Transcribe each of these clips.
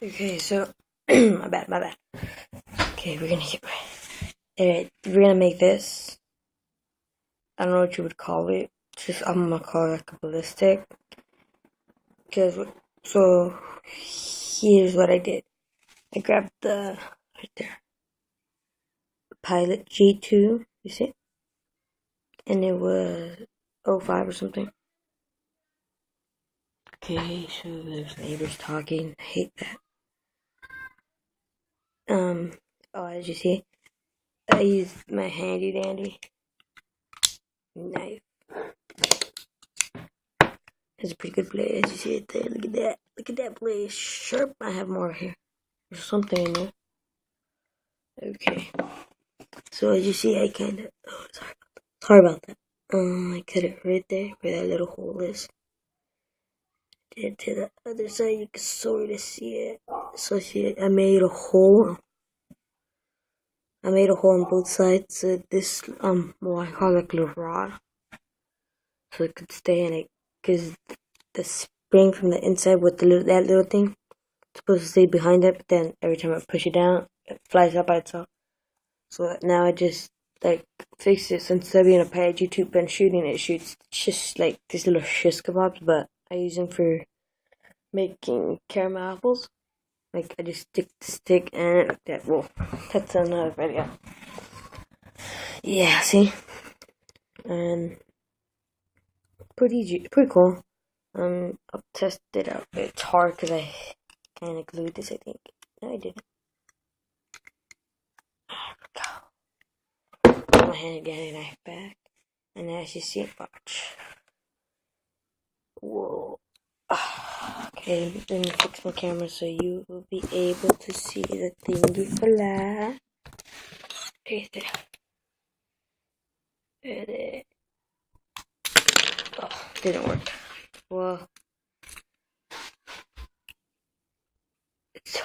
Okay, so my bad. Okay, we're gonna make this. I don't know what you would call it. I'm gonna call it like a ballistic. So here's what I did. I grabbed the right there Pilot G2. You see, and it was 05 or something. Okay, so there's neighbors talking. I hate that. As you see, I used my handy dandy knife. It's a pretty good blade, as you see it there. Look at that. Look at that blade. Sharp. I have more here. There's something in there. Okay. So as you see, I kind of. Oh, sorry about that. I cut it right there where that little hole is. And to the other side, you can sort of see it. So see, I made a hole. I made a hole on both sides. So this, well, I call it a little rod. So it could stay in it. Because the spring from the inside with that little thing supposed to stay behind it, but then every time I push it down, it flies up by itself. So now I just like fix it. So instead of being a Pilot G2 and shooting, it shoots just like these little shish kebabs, but I use them for making caramel apples. Like I just stick the stick and like that. Well, that's another video. Yeah, see, and pretty cool. I'll test it out. It's hard because I kind of glued this. I think no, I didn't. Put my hand again and knife back, and as you see, watch. Whoa. Okay, let me fix my camera so you will be able to see the thingy fly. Okay, there. Oh, didn't work. Well, it's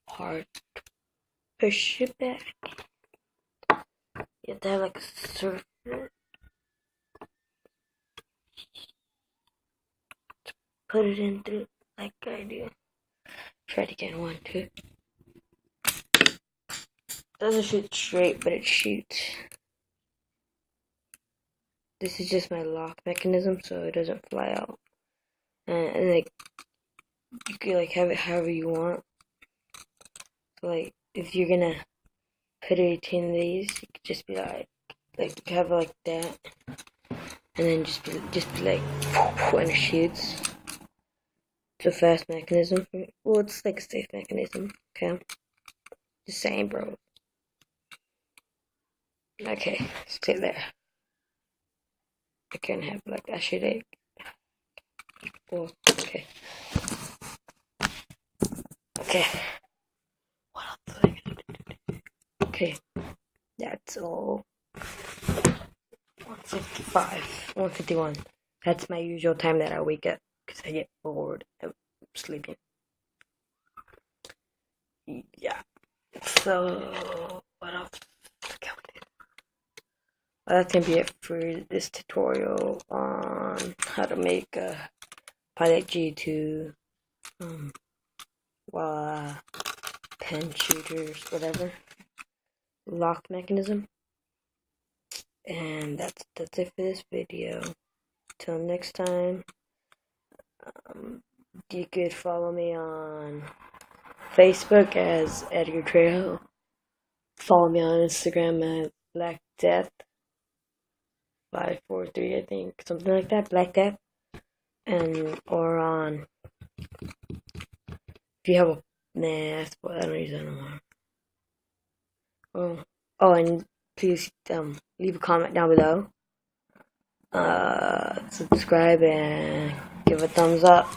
hard to push it back. You have to have like a surface. Put it in through like I do. Try it again, 1, 2. Doesn't shoot straight, but it shoots. This is just my lock mechanism, so it doesn't fly out. And like, you can like have it however you want. So like, if you're gonna put 18 of these, you could just be like have it like that, and then just be like, and it shoots. It's a fast mechanism. Well, it's like a safe mechanism. Okay, just saying, bro. Okay, stay there. I can't have like that shit egg. Well, okay. Okay. What else? Okay, that's all. 1:55, 1:51. That's my usual time that I wake up because I get bored of sleeping. Yeah. So what else? Well, that's gonna be it for this tutorial on how to make a Pilot G2 pen shooters, whatever, lock mechanism. And that's it for this video. Till next time, you could follow me on Facebook as Edgar Trejo. Follow me on Instagram at Black Death 543, I think, something like that, Black Death. And or on, if you have a I don't use that anymore. And please leave a comment down below. Subscribe and give a thumbs up.